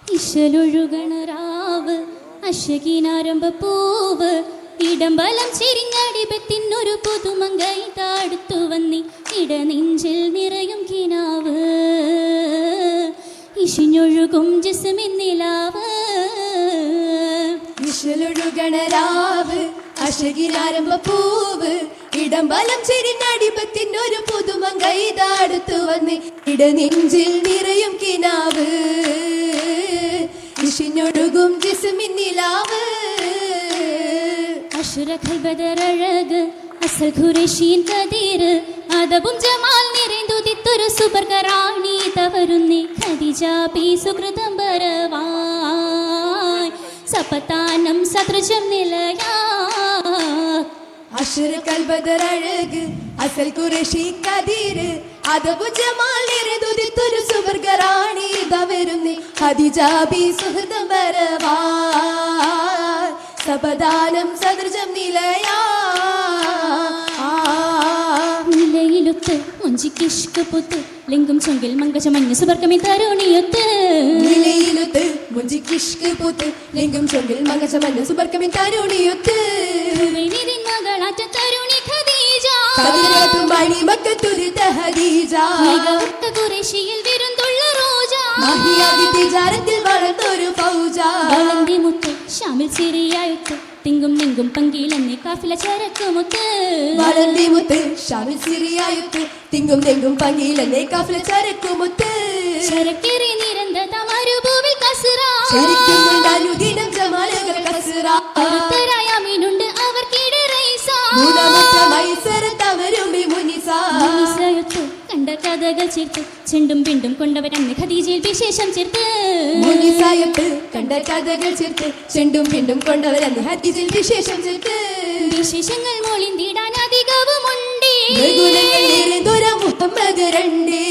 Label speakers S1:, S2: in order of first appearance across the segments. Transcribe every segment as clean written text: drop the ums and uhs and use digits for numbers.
S1: ഇശലൊഴുകണറാവ് അശകിനാരംഭ പൂവ് ഇടംബലം ചിരിഞ്ഞടിപത്തിനൊരു പുതുമങ്കൈ താടുത്തു വന്നി ഇടനെഞ്ചിൽ നിറയും കിനാവ് ഇഷിഞ്ഞൊഴുകും ജിസ്മിന്നിലാവ്
S2: ഇശലൊഴുകണരാവ് അശകിനാരംഭ പൂവ് ഇടംബലം ചിരിഞ്ഞടിപത്തിനൊരു പുതുമങ്കൈ താടുത്തു വന്നി ഇടനെഞ്ചിൽ നിറയും കിനാവ് ഇഷിഞ്ഞൊഴുകും ജിസ്മിന്നിലാവ്
S1: അഷ്റഖൽ ബദറഴക് അസൽ ഖുറൈശീൻ കദീർ അദബും ജമാൽ നിറഞ്ഞുദിത്തൊരു സുബർഗറാണി തവരുന്നി ഖദീജ ബി സുകൃതം ബരവായ് സപതാനം സദൃശം നിലയാ
S2: അഷ്റഖൽ ബദറഴക് അസൽ ഖുറൈശി കദീർ അദബു ജമാൽ നിറഞ്ഞുദിത്തൊരു സുബർഗറാണി തവരുന്നി ഖദീജ ബി സുകൃതം ബരവായ് സപദാനം സദൃശം നിലയാ
S1: നിലയിലൊത്ത് മുഞ്ചിക്കിഷ്ക പുത്ത് ലിംഗം ചൊങ്കിൽ മങ്കജ മഞ്ഞ സുബർക്കമി തരുണിയൊത്ത്
S2: നിലയിലൊത്ത് മുഞ്ചിക്കിഷ്ക പുത്ത് ലിംഗം ചൊങ്കിൽ മങ്കജ മഞ്ഞ സുബർക്കമി തരുണിയൊത്ത്
S1: മകളാറ്റ തരുണി ഖദീജ
S2: കതിരത്തുമ്പണി മക്കത്തൊരു ഖദീജ
S1: മികവുറ്റ ഖുറൈശിയിൽ വിരുന്തുള്ള റോജ
S2: മഹിയാദി തിജാരത്തിൽ വളർന്നൊരു ഫൗജ
S1: വളന്തി മുത്ത് ഷാമിൽ സിറിയായൊത്ത് തിങ്കും നിങ്കും പങ്കിലെന്നെ കാഫില ചരക്കുമുത്ത്
S2: വളന്തി മുത്ത് ഷാമിൽ സിറിയായൊത്ത് തിങ്കും നിങ്കും പങ്കിലെന്നെ കാഫില ചരക്കുമുത്ത്
S1: ചരക്കേറി നിരന്തത മരുഭൂവിൽ കസ്റ
S2: ശരിക്കുന്നുണ്ടാനുദിനം ജമാലുകൾ കസ്റ
S1: കരുത്തരായ മീനുണ്ട് അവർക്കിടെ റൈസ
S2: മൂന്നാമത്തെ മൈസരത്തവരുമി മുനിസ
S1: മുനിസയൊത്ത് കണ്ട കഥകൾ ചേർത്ത് ചെണ്ടും പിണ്ടും കൊണ്ടവരന്ന് ഖദീജയിൽ വിശേഷം ചേർത്ത്
S2: മുനിസായത്ത് കണ്ട കഥകൾ ചേർത്ത് ചെണ്ടും പിണ്ടും കൊണ്ടവരന്ന് ഹദീസിൽ വിശേഷം ചേർത്ത്
S1: വിശേഷങ്ങൾ മോളിന്തിടാൻ അധികവുമുണ്ട്
S2: മുഹമ്മദ് രണ്ടേ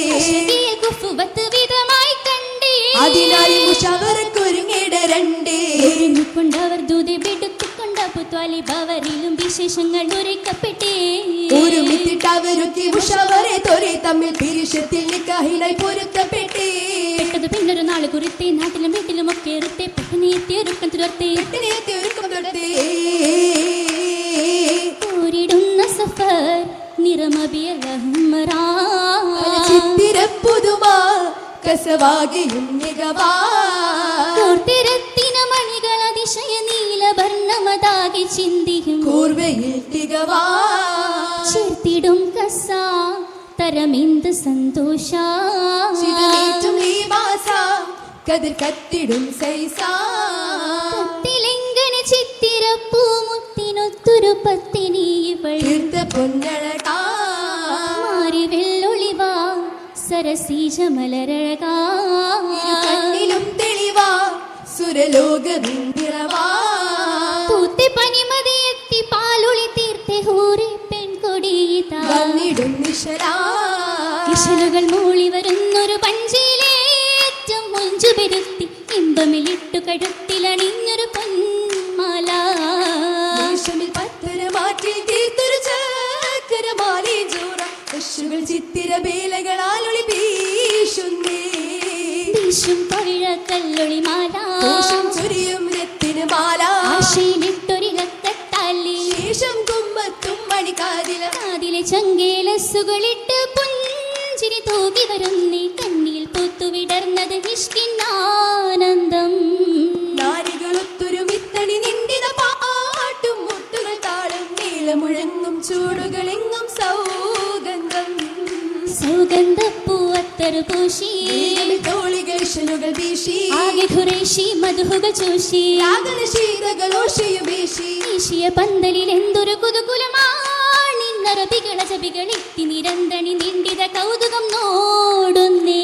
S1: കുഫുവത്ത് വിധമായി കണ്ടേ
S2: അതിനായി മുഷാവറക്കൊരുങ്ങിടരണ്ടേ
S1: ഒരുങ്ങിക്കൊണ്ടവർ ദൂതെ ബെടുക്കൊണ്ട പുത്വാലിബവരിലും വിശേഷങ്ങൾ ഉരയ്ക്കപ്പെട്ടേ
S2: ഒരുമിത്തിട്ടവരൊക്കെ മുഷാവറെ തോരെ തമ്മിൽ പിരിശത്തിൽ നിക്കാഹിനായി പൊരുത്തപ്പെട്ടേ
S1: പെട്ടത് പിന്നൊരു നാള് കുറിത്തെ നാട്ടിലും വീട്ടിലും ഒക്കെ ഇറുത്തെ പെട്ടെന്നെത്തി ഒരുക്കം തുരത്തെ ഓരിടുന്ന സഫർ നിറമബിയലഹ്മറാ
S2: ചിത്തിരപ്പുതുമാ കസവാകിയും മികവാ
S1: കോർത്തിരത്തിന മണികൾ അതിശയ നീലവർണ്ണമതാകെ ചിന്തിയും
S2: കൂർവയിൽ തികവാ
S1: ചേർത്തിടും കസ തരമെന്ത് സന്തോഷ
S2: ചിതമേറ്റും ഈ മാസ കതിർ കത്തിടും സൈസാ
S1: കത്തിലെങ്ങനെ ചിത്തിരപ്പൂ മുത്തിനൊത്തൊരു പത്തിനി ഇവൾ
S2: തീർത്ത പൊന്നഴകാ
S1: മാറി വെള്ളൊളിവാ സരസീജ മലരഴകാ
S2: കണ്ണിലും തെളിവാ സുരലോകവിന്ദിറവാ
S1: പൂത്തെ പനിമതിയെത്തി പാലൊളി തീർത്തെ ഹൂറി പെൺകൊടിയിതാ
S2: വന്നിടും നിശലാ
S1: കിശലുകൾ മൂളി വരുന്നൊരു പഞ്ചിയിലേറ്റം മുഞ്ചു പെരുത്തി ഇമ്പമിലിട്ടു കഴുത്തിലണിഞ്ഞൊരു പൊന്മാല
S2: ദേശമിൽ പത്തര മാറ്റി തീർത്തൊരു ചക്കരമാലി ജോറ ഋഷുകൾ ചിത്തിര ബേലകളാലൊളി വീശുന്നേ
S1: വീശും പവിഴ കല്ലൊളി മാല
S2: ദോഷം ചൊരിയും രത്തിന് മാല
S1: ആശയിലിട്ടൊരിലക്കത്താലി
S2: ശേഷം കുമ്പത്തും മണിക്കാതില
S1: അതിലെ ചങ്കേലസുകളിട്ട് പുഞ്ചിരി തൂകി വരുന്നേ കണ്ണിൽ പൂത്തുവിടർന്നത് ഇഷ്കിന്നാനന്ദം
S2: നാരികളൊത്തൊരു മിത്തണി നിന്ദിത പാട്ടും മുട്ടുകൾ താളം നീളമുഴങ്ങും ചൂടുകളെങ്ങും സൗഗന്ധം
S1: സൗഗന്ധപ്പൂവത്തരു പൂശി
S2: തോളികൾ ശലുകൾ വീശി
S1: ആകെ ഖുറൈശി മധുഹുകൾ ചൂഷി
S2: യാതന ശീതകളോഷയും വീശി
S1: ഈശിയ പന്തലിൽ എന്തൊരു കുതുകുലമാണിന്നറബികള ചബികളെത്തി നിരന്തണി നിണ്ടിത കൗതുകം നോടുന്നേ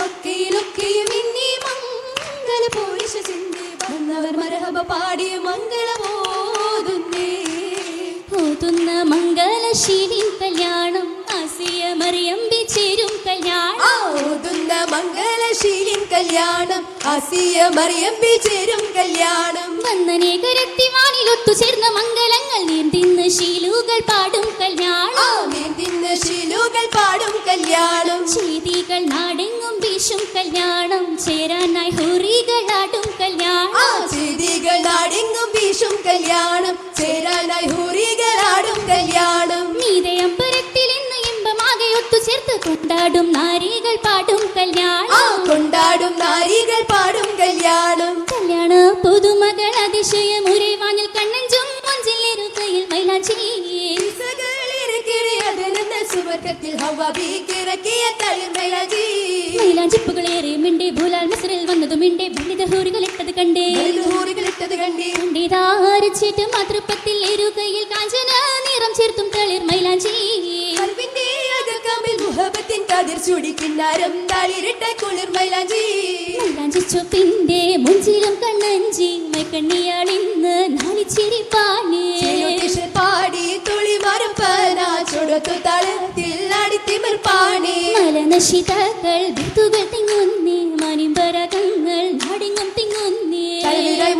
S2: മക്കയിലൊക്കെയും ഇന്നീ മംഗള പോലിശ ചിന്തി വന്നവർ മരഹബ പാടിയ മംഗളമോതുന്നേ
S1: ഓതുന്ന മംഗളശീലിൻ കല്യാണം ആസിയ മറിയമ്പി ചേരും കല്യാണം
S2: ഓതുന്ന മംഗളശീലിൻ കല്യാണം ആസിയ മറിയമ്പി ചേരും കല്യാണം
S1: വന്നനേകരത്തി വാനിലൊത്തു ചേർന്ന മംഗളങ്ങൾ നീന്തിന്ന് ശീലുകൾ പാടും കല്യാണം
S2: നീന്തിന്ന് ശീലുകൾ പാടും കല്യാണം
S1: ചെയ്തികൾ നാടെങ്ങും വീശും കല്യാണം ചേരാനായി ഹൂറികളാടും കല്യാണം
S2: ചെയ്തികൾ നാടെങ്ങും വീശും കല്യാണം ചേരാനായി ഹൂറികളാടും കല്യാണം
S1: മീതെ അമ്പരത്തിൽ ഇന്ന് ഇമ്പമാകെ ഒത്തുചേർത്ത് കൊണ്ടാടും നാരികൾ പാടും കല്യാണം
S2: കൊണ്ടാടും നാരികൾ പാടും കല്യാണം
S1: കല്യാണ പുതുമകൾ അതിശയം ഉരവാനിൽ കണ്ണഞ്ചും മഞ്ചിലിരുകയിൽ മൈലാഞ്ചി
S2: സുവർഗത്തിൽ ഹവ്വാബിക്കിറക്കിയ തളിർ മൈലാഞ്ചി
S1: മൈലാഞ്ചിപ്പുകളേറെ മിണ്ടേ ഭൂലാൽ മസറിൽ വന്നതും മിണ്ടേ ബലിത ഹൂറികളിട്ടത് കണ്ടേ കണ്ടേതാരച്ചേറ്റ് മാതൃപ്പത്തിൽ എരുകയിൽ കാഞ്ചന നിറം ചേർത്തും തളിർ മൈലാഞ്ചി
S2: മുഹബത്തിൻ കതിർ ചുടിക്കിന്നാരം താളിരിട്ട കുളിർ മൈലാഞ്ചി
S1: മൈലാഞ്ചി ചൊപ്പിന്റെ മുഞ്ചിലും കണ്ണഞ്ചി മൈക്കണ്ണിയാളിന്ന് നാലിച്ചിരി പാലേ
S2: പാടി തുളിമാറും പന ചുടത്തു താളത്തിൽ അടിത്തിമിർ പാണി
S1: മലനശിതകൾ വിത്തുകൾ തിങ്ങുന്നേ മണിമ്പരകങ്ങൾ നാടിങ്ങും തിങ്ങുന്നേ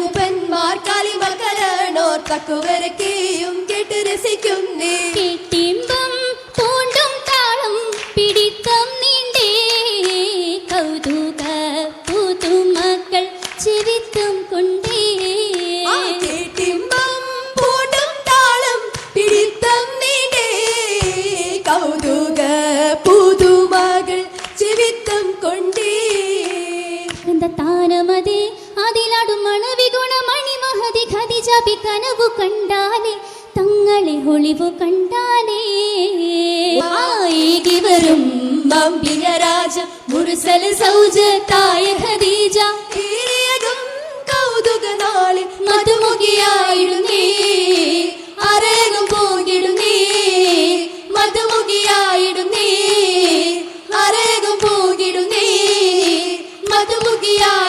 S2: മൂപ്പന്മാർ കാലിമൽ കലണോർ തക്കുവരക്കെയും കേട്ട് രസിക്കുന്നേ
S1: കെട്ടിമ്പം പൂണ്ടും താളം പിടിത്തം നീണ്ടേ കൗതുക പുതുമക്കൾ ചെവിത്തം കൊണ്ടേ
S2: കേട്ടിമ്പം പൂണ്ടും താളം പിടിത്തം നീണ്ടേ കൗതുക പുതുമകൾ ചെവിത്തം കൊണ്ടേ
S1: താനമതേ അതിലാടും മണവിഗുണ മണിമഹതി ഖദിജാബി കനവു കണ്ടാലേ തങ്ങളെ ഒളിവു കണ്ടാലേ ആയികി വരും
S2: മമ്പിയ രാജ
S1: മുർസൽ സൗജത്തായ ഖദീജ
S2: കൗതുക നാളിൽ മധുമുഖിയായിടുന്നേ അരങ്ങും പോകിടുന്നേ മധുമുഖിയായിടുന്നേ അരങ്ങും പോകിടുന്നേ മധുമുഖിയായി